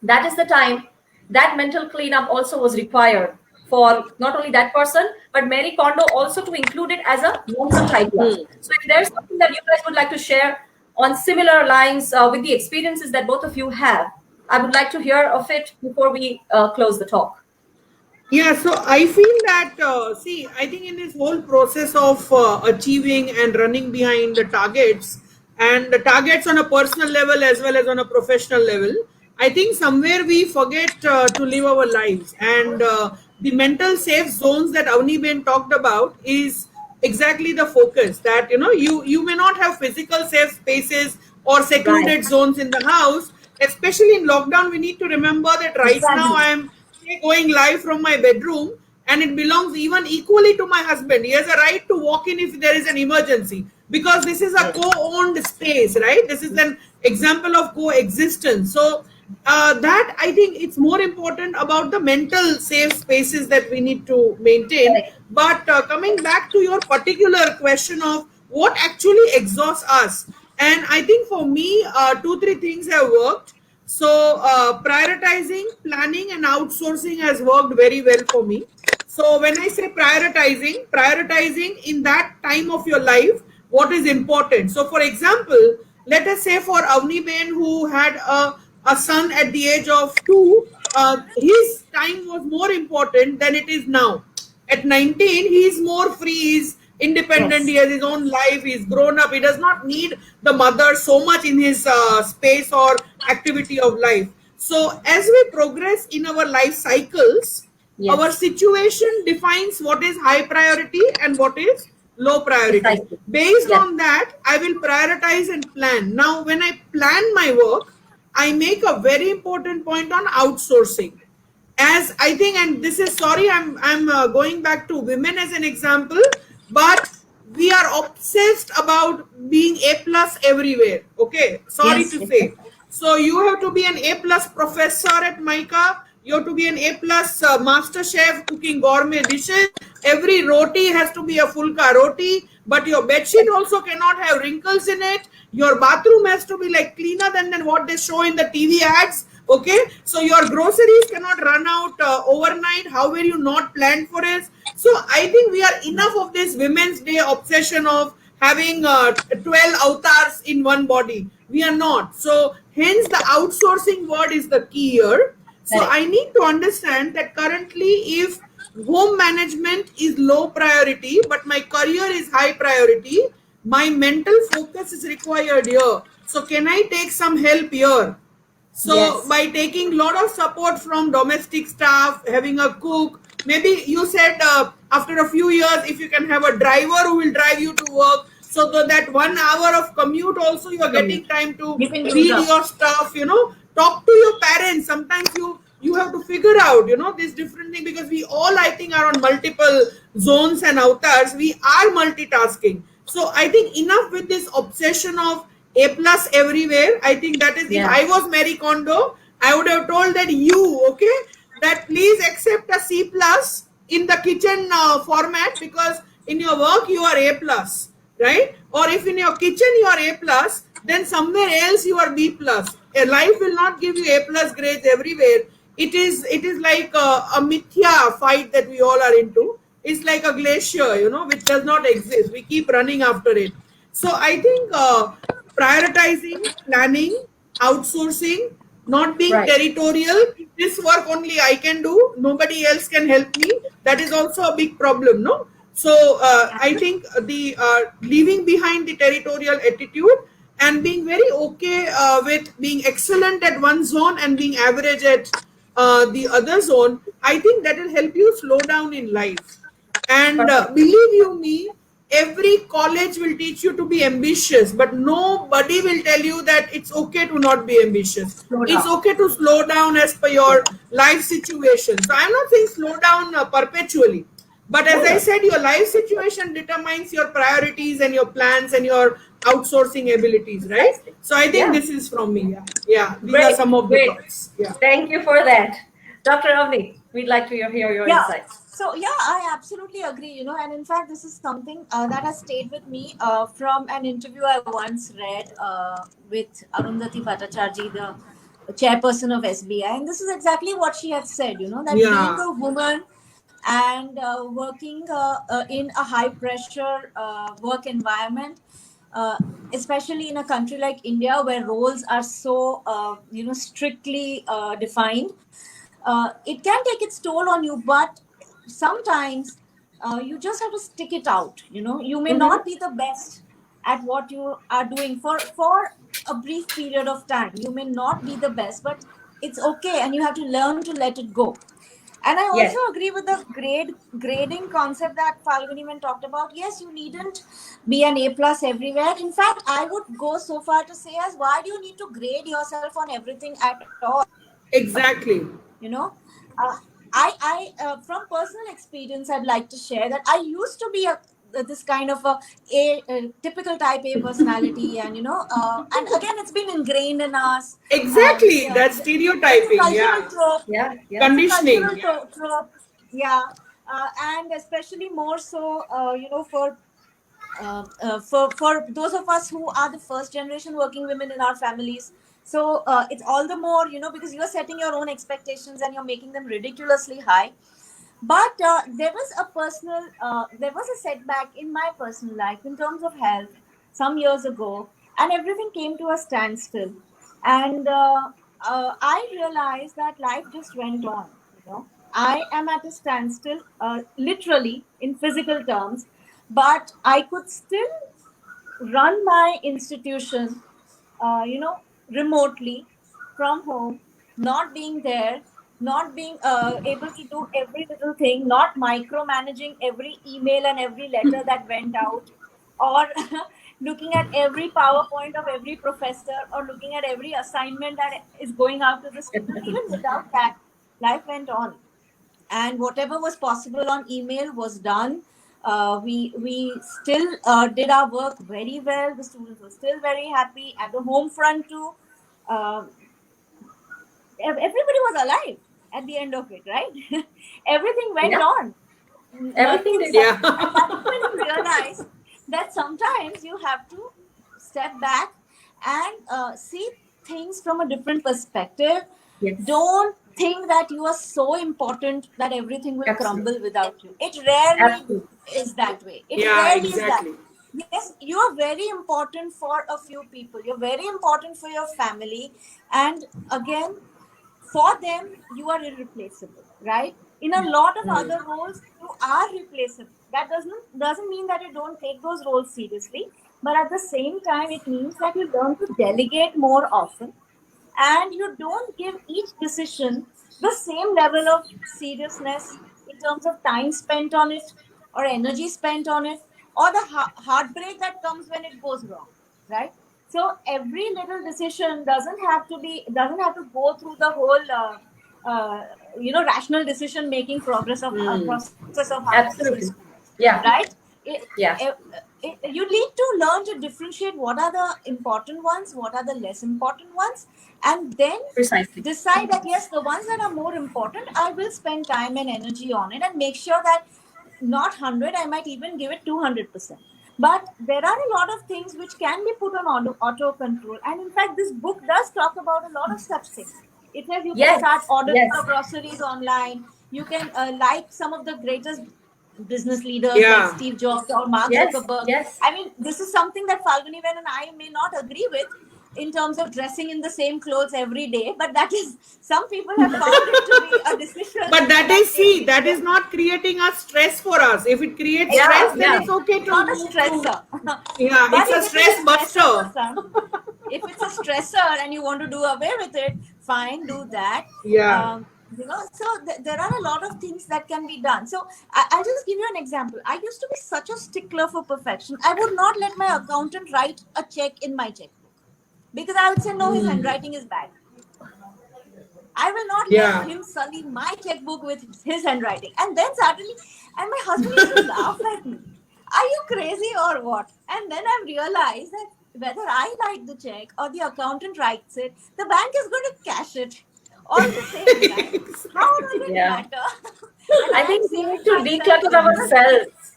that is the time that mental cleanup also was required for not only that person, but Mary Kondo also to include it as a mental tidy up. So if there's something that you guys would like to share on similar lines with the experiences that both of you have, I would like to hear of it before we close the talk. Yeah, so I feel that, see, I think in this whole process of achieving and running behind the targets, and the targets on a personal level as well as on a professional level, I think somewhere we forget to live our lives. And the mental safe zones that Avni Ben talked about is exactly the focus that, you may not have physical safe spaces or Right. secluded zones in the house. Especially in lockdown, we need to remember that right now Exactly. I am going live from my bedroom, and it belongs even equally to my husband. He has a right to walk in if there is an emergency, because this is a co-owned space, right? This is an example of coexistence. So that, I think it's more important about the mental safe spaces that we need to maintain. Correct. But coming back to your particular question of what actually exhausts us, and I think for me, two three things have worked. So, prioritizing, planning, and outsourcing has worked very well for me. So, when I say prioritizing in that time of your life, what is important. So, for example, let us say for Avni Ben, who had a son at the age of 2, his time was more important than it is now. At 19, he's more free, he's independent, Yes. he has his own life, he's grown up, he does not need the mother so much in his space or activity of life. So, as we progress in our life cycles, our Yes. situation defines what is high priority and what is low priority. Precisely. Based Yes. on that, I will prioritize and plan. Now, when I plan my work, I make a very important point on outsourcing. As I think, and this is, sorry, I'm going back to women as an example, but we are obsessed about being A plus everywhere. Okay, sorry Yes. to say. So you have to be an A plus professor at Mica. You have to be an A plus master chef cooking gourmet dishes. Every roti has to be a fulka roti, but your bed sheet also cannot have wrinkles in it. Your bathroom has to be like cleaner than what they show in the TV ads. Okay, so your groceries cannot run out overnight. How were you not planned for it? So I think we are enough of this Women's Day obsession of having 12 avatars in one body. We are not. So hence the outsourcing word is the key here. So Correct. I need to understand that currently, if home management is low priority but my career is high priority, my mental focus is required here. So can I take some help here? So Yes. by taking a lot of support from domestic staff, having a cook, maybe you said after a few years, if you can have a driver who will drive you to work, so that 1 hour of commute also you are getting Commute. time to You can use read up. your stuff. Talk to your parents. Sometimes you have to figure out this different thing, because we all, I think, are on multiple zones and avatars. We are multitasking. So I think enough with this obsession of A plus everywhere. I think that is, if Yeah. I was Mary Kondo, I would have told that okay, that please accept a C plus in the kitchen format, because in your work you are A plus. right? Or if in your kitchen you are A plus, then somewhere else you are B plus. A life will not give you A plus grades everywhere. It is like a mithya fight that we all are into. It's like a glacier, which does not exist. We keep running after it. So I think prioritizing, planning, outsourcing, not being Right. territorial. This work only I can do. Nobody else can help me. That is also a big problem, no? So I think the leaving behind the territorial attitude and being very okay with being excellent at one zone and being average at the other zone, I think that will help you slow down in life. And Perfect. believe you me, every college will teach you to be ambitious, but nobody will tell you that it's okay to not be ambitious. Slow It's down. okay to slow down as per Yeah. your life situation. So I'm not saying slow down perpetually, but No, as I no. said, your life situation determines your priorities and your plans and your outsourcing abilities, right? Precisely. So I think Yeah. this is from me. Yeah, yeah. These are Great. some of the Great. thoughts. Yeah. Thank you for that. Dr. Avni, we'd like to hear your Yeah. insights. So yeah, I absolutely agree. And in fact, this is something that has stayed with me from an interview I once read with Arundhati Bhattacharjee, the chairperson of SBI, and this is exactly what she had said. That being Yeah. a woman and working in a high pressure work environment, uh, especially in a country like India where roles are so strictly defined, it can take its toll on you. But sometimes you just have to stick it out. You may Mm-hmm. not be the best at what you are doing for a brief period of time. You may not be the best, but it's okay, and you have to learn to let it go. And I also Yes. agree with the grading concept that Falguni even talked about. Yes, you needn't be an A plus everywhere. In fact, I would go so far to say as, why do you need to grade yourself on everything at all? Exactly. You know, from personal experience, I'd like to share that I used to be this kind of a typical type A personality, and and again, it's been ingrained in us, and Exactly. That's it's a stereotyping. cultural Yeah. trope. Yeah. Yeah. It's a Conditioning. cultural trope. Yeah. And especially more so, for those of us who are the first generation working women in our families. So it's all the more, because you're setting your own expectations and you're making them ridiculously high. But there was a setback in my personal life in terms of health some years ago, and everything came to a standstill. And I realized that life just went on. I am at a standstill, literally in physical terms, but I could still run my institution, remotely from home, not being there, not being able to do every little thing, not micromanaging every email and every letter that went out, or looking at every PowerPoint of every professor, or looking at every assignment that is going out to the student. Even without that, life went on, and whatever was possible on email was done. We still did our work very well. The students were still very happy. At the home front too, uh, everybody was alive at the end of it, right? Everything went Yeah. on. Everything Nothing did. such. Yeah. And that is when you realize that sometimes you have to step back and see things from a different perspective. Yes. Don't think that you are so important that everything will Absolutely. crumble without you. It rarely Absolutely. is that way. It Yeah, rarely is that. exactly. Yes, you are very important for a few people. You're very important for your family. And again, for them you are irreplaceable, right? In a lot of Mm. other roles you are replaceable. That doesn't mean that you don't take those roles seriously, but at the same time it means that you learn to delegate more often, and you don't give each decision the same level of seriousness in terms of time spent on it, or energy spent on it, or the heartbreak that comes when it goes wrong, right? So every little decision doesn't have to go through the whole uh, rational decision making Hmm. process of 100% Absolutely. speed, Yeah. right? it, Yeah. you need to learn to differentiate what are the important ones, what are the less important ones, and then Precisely. decide that yes, the ones that are more important, I will spend time and energy on it, and make sure that not 100, I might even give it 200%. But there are a lot of things which can be put on auto control. And in fact, this book does talk about a lot of such things. It says you can Yes, start ordering yes, your groceries online. You can, like some of the greatest business leaders like Yeah. Steve Jobs or Mark yes, Zuckerberg. yes. I mean, this is something that Falguni Ven and I may not agree with in terms of dressing in the same clothes every day. But that is, some people have found it to be a decision But that that is, they see, feel that is is not creating a stress for us. If it creates Yeah, stress, then yeah. it's exactly okay to not a move to, stressor. yeah, But it's a if it is stress a stressor for buster. some, if it's a stressor and you want to do away with it, fine, do that. Yeah. So there are a lot of things that can be done. So I'll just give you an example. I used to be such a stickler for perfection. I would not let my accountant write a check in my checkbook because I would say no, his handwriting is bad. I will not let Yeah. him sully my checkbook with his handwriting. And then suddenly, and my husband used to laugh at me. Are you crazy or what? And then I realized that whether I write the check or the accountant writes it, the bank is going to cash it all the same, right? How does it Yeah. matter? And I I am think we saving need to myself declutter those little. ourselves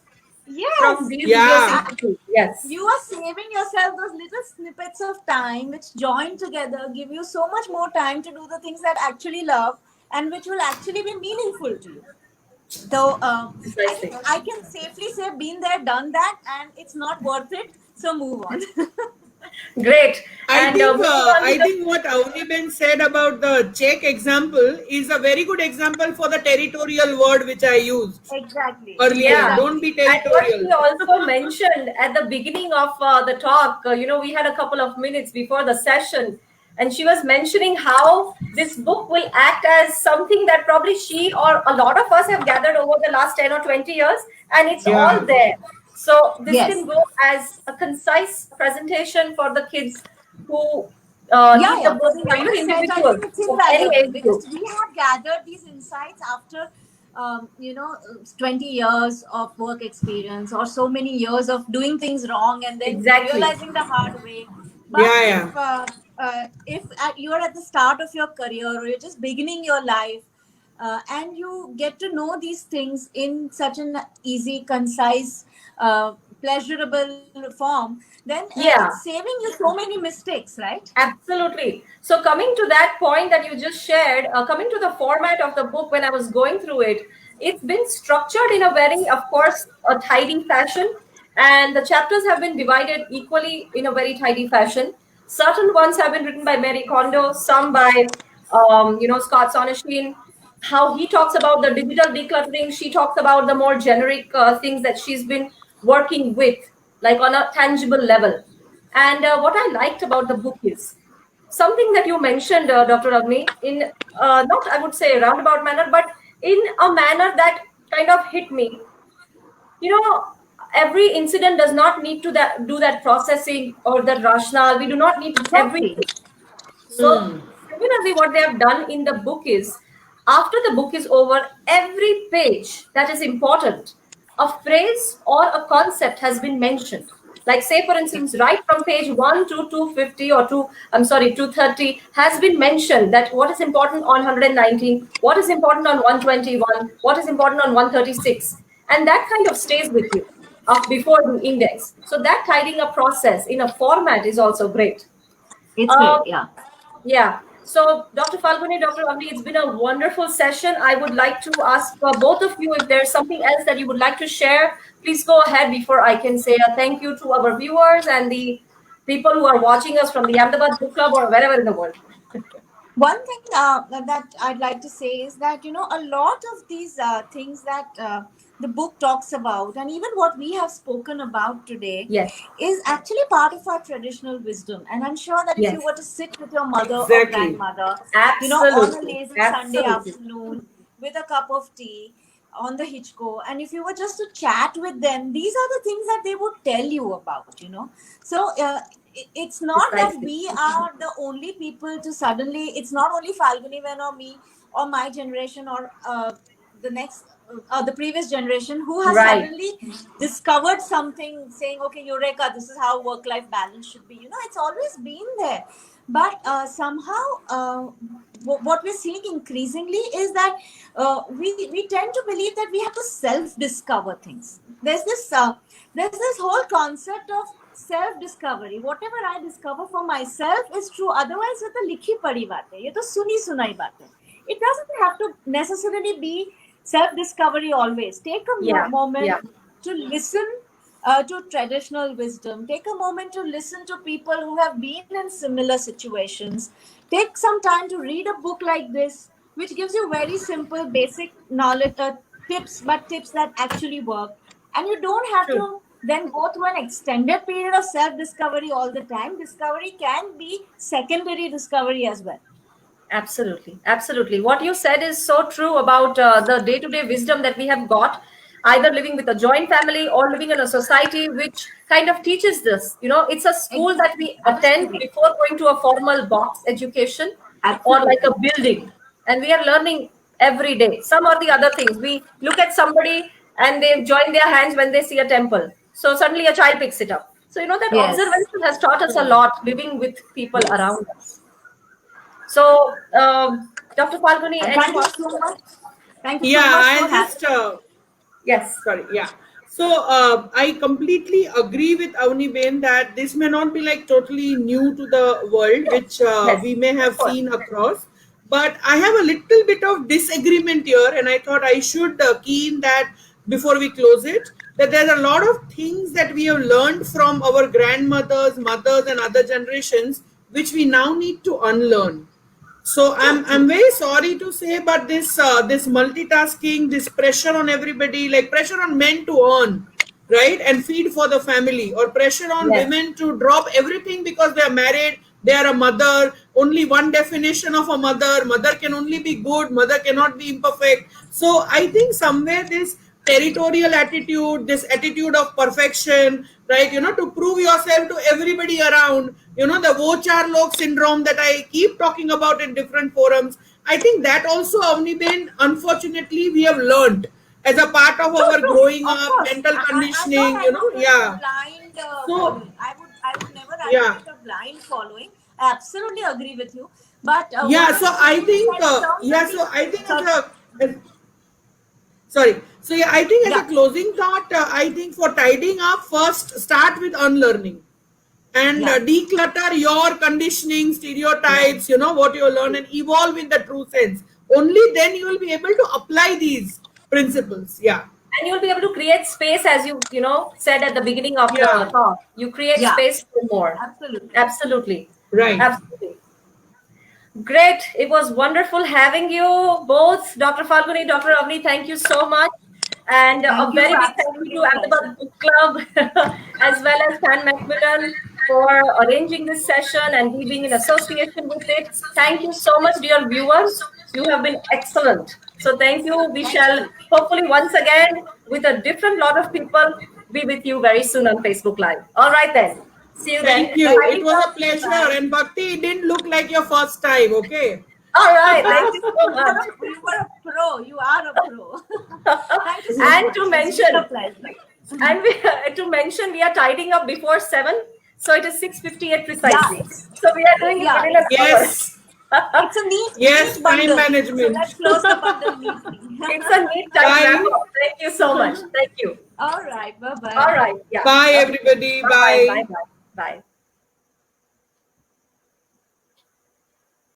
from Yes. these Yeah. idiosyncrasies. Yes, You are saving yourself those little snippets of time which join together give you so much more time to do the things that actually love and which will actually be meaningful to you. So I precisely. think I can safely say been there, done that, and it's not worth it. So move on. Great. And moving on I with the think what Avni said about the check example is a very good example for the territorial word which I used Exactly. earlier. yeah. Don't be Exactly. And what territorial. she also mentioned at the beginning of the talk, we had a couple of minutes before the session, and she was mentioning how this book will act as something that probably she or a lot of us have gathered over the last 10 or 20 years, and it's all Yeah. there. So this Yes. can go as a concise presentation for the kids who Yeah, need the yeah. For book, the or younger set, I individuals think it's of any invaluable age because group. we have gathered these insights after, 20 years of work experience or so many years of doing things wrong and then Exactly. realizing the hard way. But Yeah. if Yeah. you are at the start of your career or you're just beginning your life, and you get to know these things in such an easy, concise, pleasurable form, then it's Yeah. saving you so many mistakes, right? Absolutely. So, coming to that point that you just shared, coming to the format of the book, when I was going through it, it's been structured in a very, of course, a tidy fashion, and the chapters have been divided equally in a very tidy fashion. Certain ones have been written by Mary Kondo, some by, Scott Sonneshin. How he talks about the digital decluttering, she talks about the more generic things that she's been working with, like on a tangible level. And what I liked about the book is something that you mentioned, Dr. Agni, in not, I would say, a roundabout manner, but in a manner that kind of hit me. You know, every incident does not need to do that processing or that rationale. We do not need Exactly. everything. So, similarly, what they have done in the book is after the book is over, every page that is important, a phrase or a concept has been mentioned. Like, say, for instance, right from page 1 to 250 or 230 has been mentioned that what is important on 119, what is important on 121, what is important on 136. And that kind of stays with you before the index. So, that tidying a process in a format is also great. It's Um, great. Yeah. yeah. So, Dr. Falguni, Dr. Avni, it's been a wonderful session. I would like to ask both of you if there's something else that you would like to share. Please go ahead before I can say a thank you to our viewers and the people who are watching us from the Ahmedabad Book Club or wherever in the world. One thing that I'd like to say is that a lot of these things that the book talks about, and even what we have spoken about today, Yes. is actually part of our traditional wisdom. And I'm sure that if you Yes. were to sit with your mother or Exactly. grandmother, on a Absolutely. lazy Sunday Absolutely. afternoon with a cup of tea on the hitchco, and if you were just to chat with them, these are the things that they would tell you about. So it's not that Precisely. we are the only people to suddenly, it's not only Falguni Ven or me or my generation or the next the previous generation who has Right. suddenly discovered something, saying, okay, eureka, this is how work life balance should be. It's always been there, but somehow what we're seeing increasingly is that we tend to believe that we have to self discover things. There's this whole concept of self discovery. Whatever I discover for myself is true, otherwise ये तो लिखी पढ़ी बात है, ये तो सुनी सुनाई बात है. It doesn't have to necessarily be self discovery always. Take a Yeah. moment Yeah. to listen to traditional wisdom. Take a moment to listen to people who have been in similar situations. Take some time to read a book like this, which gives you very simple, basic knowledge, tips, but tips that actually work. And you don't have True. to then go through an extended period of self discovery all the time. Discovery can be secondary discovery as well. Absolutely, absolutely. What you said is so true about the day-to-day wisdom that we have got, either living with a joint family or living in a society which kind of teaches this. It's a school that we attend Absolutely. before going to a formal box education or like Absolutely. a building, and we are learning every day. Some or the other things. We look at somebody and they join their hands when they see a temple. So suddenly a child picks it up. So that Yes. observation has taught us a lot living with people Yes. around us. So, Dr. Falguni, And any thank you thoughts? so much. Thank you so Yeah, much for I'll having just Yes, sorry, yeah. So I completely agree with Avni Bain that this may not be like totally new to the world, which yes, we may of have course. seen across. But I have a little bit of disagreement here, and I thought I should key in that before we close it. That there are a lot of things that we have learned from our grandmothers, mothers, and other generations, which we now need to unlearn. So true, I'm true. very sorry to say, but this multitasking, this pressure on everybody, like pressure on men to earn, right, and feed for the family, or pressure on Yes, women to drop everything because they are married, they are a mother. Only one definition of a mother: mother can only be good, mother cannot be imperfect. So I think somewhere this territorial attitude, this attitude of perfection, right? To prove yourself to everybody around, the Vochar Lok syndrome that I keep talking about in different forums. I think that also, Avniben, unfortunately, we have learned as a part of True, our true. growing Of up, course. mental I'm not conditioning, advocating a yeah. blind So, following. I would never yeah. advocate a blind following. I absolutely agree with you. But what Yeah, I'm so I saying is think, that in terms of as sorry, sorry. So yeah, I think as a yeah, closing thought, I think for tidying up, first start with unlearning and yeah, declutter your conditioning, yeah. stereotypes, what you learn, and evolve in the true sense. Only then you will be able to apply these principles. Yeah. and you'll be able to create space, as you said at the beginning of the Yeah. talk. You create Yeah, space for more. absolutely. Absolutely, Right. absolutely. Great. It was wonderful having you both, Dr. Falguni, Dr. Avni. Thank you so much. And a Thank you. very big thank you Absolutely to a pleasure. Ahmedabad Book Club as well as Stan Macmillan for arranging this session and we being in association with it. Thank you so much, dear viewers. You have been excellent. So thank you. We Thank shall you. hopefully once again with a different lot of people be with you very soon on Facebook Live. All right then. See you then. Thank you. Thank It you. Signing was off. a pleasure. Bye. And Bhakti, it didn't look like your first time, okay? All right. Thank you so You much. were a pro. You are a pro. Thank you so And much. to It's been a mention, pleasure. and to mention, we are tidying up before 7, so it is 6:58 Yeah, precisely. So we are doing it yeah. within an hour. Yes. It's a Yes, neat time bundle. So management. let's close the bundle neatly. It's a neat tight wrap Bye. up. Thank you so much. Thank you. All right. Bye All bye. right. Yeah. Bye, Okay. everybody. Bye bye. Bye Bye. bye. Bye.